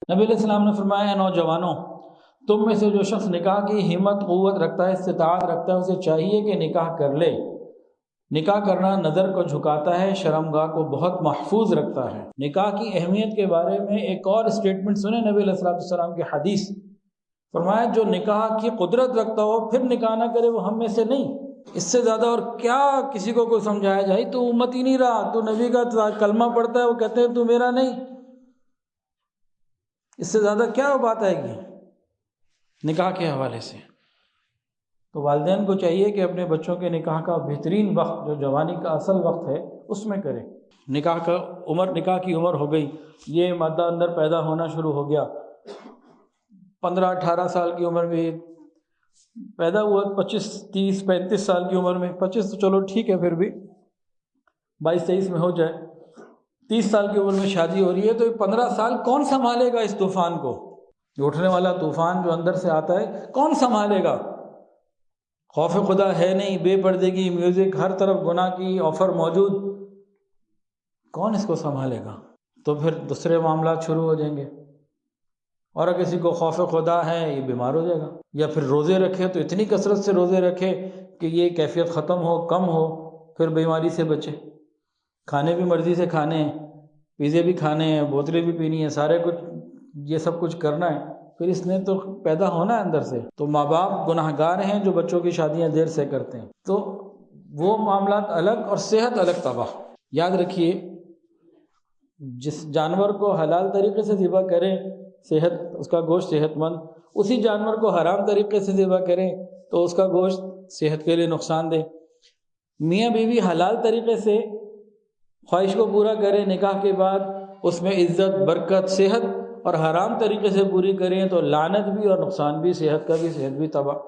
نبی علیہ السلام نے فرمایا، اے نوجوانوں، تم میں سے جو شخص نکاح کی ہمت قوت رکھتا ہے، استطاعت رکھتا ہے، اسے چاہیے کہ نکاح کر لے۔ نکاح کرنا نظر کو جھکاتا ہے، شرمگاہ کو بہت محفوظ رکھتا ہے۔ نکاح کی اہمیت کے بارے میں ایک اور اسٹیٹمنٹ سنیں نبی علیہ السلام کی حدیث، فرمایا جو نکاح کی قدرت رکھتا ہو پھر نکاح نہ کرے وہ ہم میں سے نہیں۔ اس سے زیادہ اور کیا کسی کو کوئی سمجھایا جائے؟ تو امت ہی نہیں رہا، تو نبی کا کلمہ پڑھتا ہے، وہ کہتے ہیں تو میرا نہیں۔ اس سے زیادہ کیا بات آئے گی نکاح کے حوالے سے؟ تو والدین کو چاہیے کہ اپنے بچوں کے نکاح کا بہترین وقت جو جوانی کا اصل وقت ہے اس میں کریں۔ نکاح کی عمر ہو گئی، یہ مادہ اندر پیدا ہونا شروع ہو گیا، 15-18 سال کی عمر میں پیدا ہوا، 25 30 35 سال کی عمر میں، 25 تو چلو ٹھیک ہے، پھر بھی 22 23 میں ہو جائے، 30 سال کی عمر میں شادی ہو رہی ہے، تو 15 سال کون سنبھالے گا اس طوفان کو؟ یہ اٹھنے والا طوفان جو اندر سے آتا ہے کون سنبھالے گا؟ خوف خدا ہے نہیں، بے پردگی، میوزک، ہر طرف گناہ کی آفر موجود، کون اس کو سنبھالے گا؟ تو پھر دوسرے معاملات شروع ہو جائیں گے، اور اگر کسی کو خوف خدا ہے یہ بیمار ہو جائے گا، یا پھر روزے رکھے تو اتنی کثرت سے روزے رکھے کہ یہ کیفیت ختم ہو، کم ہو، پھر بیماری سے بچے۔ کھانے بھی مرضی سے کھانے ہیں، پیزے بھی کھانے ہیں، بوتلیں بھی پینی ہیں، سارے کچھ یہ سب کچھ کرنا ہے، پھر اس نے تو پیدا ہونا ہے اندر سے۔ تو ماں باپ گناہ گار ہیں جو بچوں کی شادیاں دیر سے کرتے ہیں، تو وہ معاملات الگ اور صحت الگ تباہ۔ یاد رکھیے، جس جانور کو حلال طریقے سے ذبح کریں صحت اس کا گوشت صحت مند، اسی جانور کو حرام طریقے سے ذبح کریں تو اس کا گوشت صحت کے لیے نقصان دہ۔ میاں بیوی حلال طریقے سے خواہش کو پورا کریں نکاح کے بعد، اس میں عزت برکت صحت، اور حرام طریقے سے پوری کریں تو لعنت بھی اور نقصان بھی، صحت کا بھی صحت بھی تباہ۔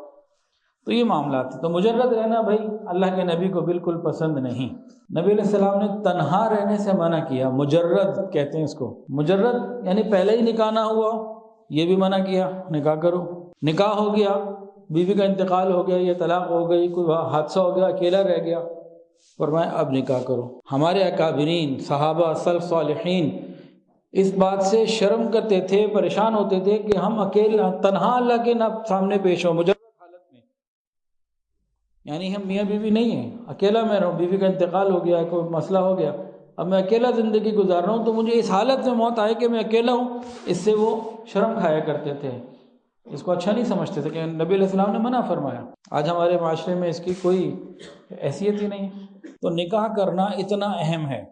تو یہ معاملات ہیں۔ تو مجرد رہنا بھائی اللہ کے نبی کو بالکل پسند نہیں۔ نبی علیہ السلام نے تنہا رہنے سے منع کیا، مجرد کہتے ہیں اس کو، مجرد یعنی پہلے ہی نکاح نہ ہوا، یہ بھی منع کیا نکاح کرو۔ نکاح ہو گیا، بیوی کا انتقال ہو گیا، یہ طلاق ہو گئی، کوئی حادثہ ہو گیا، اکیلا رہ گیا، فرمایا اب نکاح کرو۔ ہمارے اکابرین صحابہ سلف صالحین اس بات سے شرم کرتے تھے، پریشان ہوتے تھے کہ ہم اکیلا تنہا اللہ کے سامنے پیش ہوں مجرد حالت میں، یعنی ہم میاں بیوی نہیں ہیں، اکیلا میں رہوں، بیوی کا انتقال ہو گیا، کوئی مسئلہ ہو گیا، اب میں اکیلا زندگی گزار رہا ہوں، تو مجھے اس حالت میں موت آئے کہ میں اکیلا ہوں، اس سے وہ شرم کھایا کرتے تھے، اس کو اچھا نہیں سمجھتے تھے کہ نبی علیہ السلام نے منع فرمایا۔ آج ہمارے معاشرے میں اس کی کوئی حیثیت ہی نہیں۔ تو نکاح کرنا اتنا اہم ہے۔